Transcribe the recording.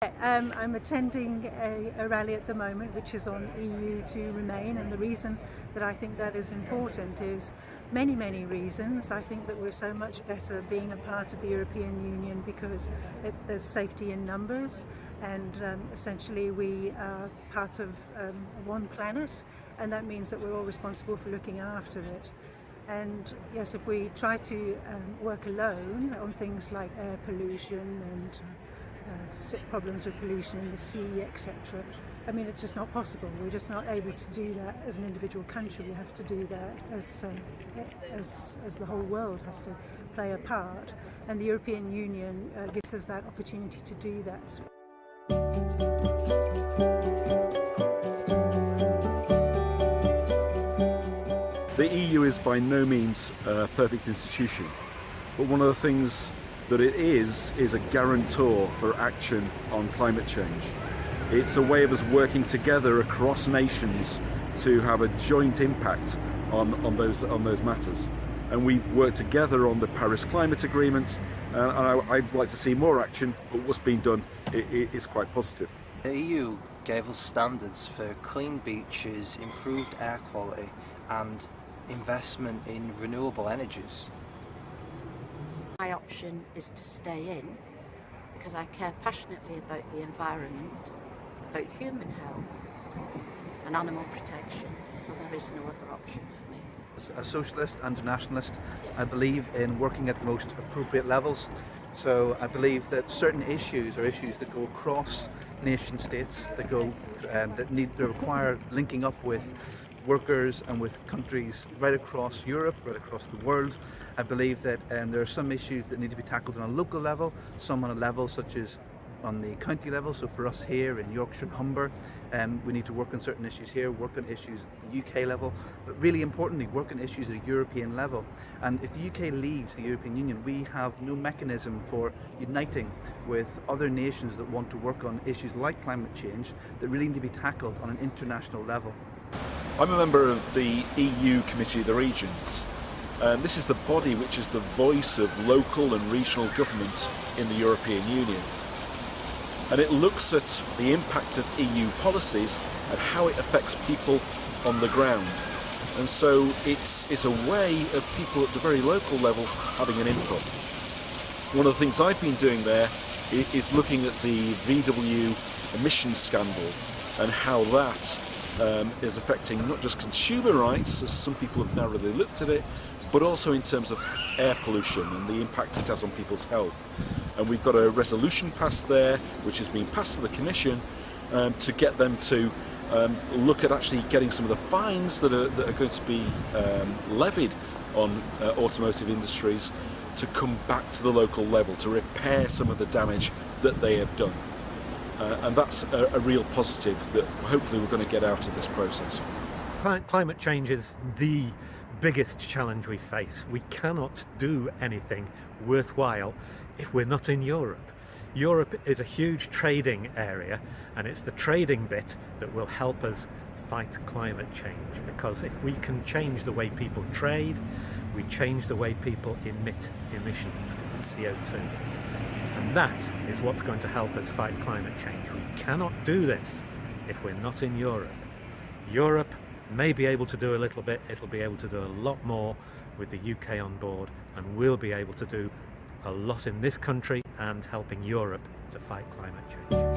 I'm attending a rally at the moment which is on EU to Remain, and the reason that I think that is important is many reasons. I think that we're so much better being a part of the European Union because there's safety in numbers, and essentially we are part of one planet, and that means that we're all responsible for looking after it. And yes, if we try to work alone on things like air pollution and problems with pollution in the sea, etc. I mean, it's just not possible. We're just not able to do that as an individual country. We have to do that as the whole world has to play a part. And the European Union gives us that opportunity to do that. The EU is by no means a perfect institution, but one of the things that it is a guarantor for action on climate change. It's a way of us working together across nations to have a joint impact on those matters. And we've worked together on the Paris Climate Agreement, and I'd like to see more action, but what's been done is quite positive. The EU gave us standards for clean beaches, improved air quality and investment in renewable energies. My option is to stay in because I care passionately about the environment, about human health and animal protection, so there is no other option for me. As a socialist and a nationalist, I believe in working at the most appropriate levels. So I believe that certain issues are issues that go across nation states, that require linking up with workers and with countries right across Europe, right across the world. I believe that there are some issues that need to be tackled on a local level, some on a level such as on the county level. So for us here in Yorkshire and Humber, we need to work on certain issues here, work on issues at the UK level, but really importantly, work on issues at a European level. And if the UK leaves the European Union, we have no mechanism for uniting with other nations that want to work on issues like climate change that really need to be tackled on an international level. I'm a member of the EU Committee of the Regions. This is the body which is the voice of local and regional government in the European Union. And it looks at the impact of EU policies and how it affects people on the ground. And so it's a way of people at the very local level having an input. One of the things I've been doing there is looking at the VW emissions scandal and how that is affecting not just consumer rights, as some people have narrowly looked at it, but also in terms of air pollution and the impact it has on people's health. And we've got a resolution passed there, which has been passed to the Commission to get them to look at actually getting some of the fines that are going to be levied on automotive industries to come back to the local level to repair some of the damage that they have done. And that's a real positive that hopefully we're going to get out of this process. Climate change is the biggest challenge we face. We cannot do anything worthwhile if we're not in Europe. Europe is a huge trading area, and it's the trading bit that will help us fight climate change, because if we can change the way people trade, we change the way people emit emissions, CO2. And that is what's going to help us fight climate change. We cannot do this if we're not in Europe. Europe may be able to do a little bit, it'll be able to do a lot more with the UK on board, and we'll be able to do a lot in this country and helping Europe to fight climate change.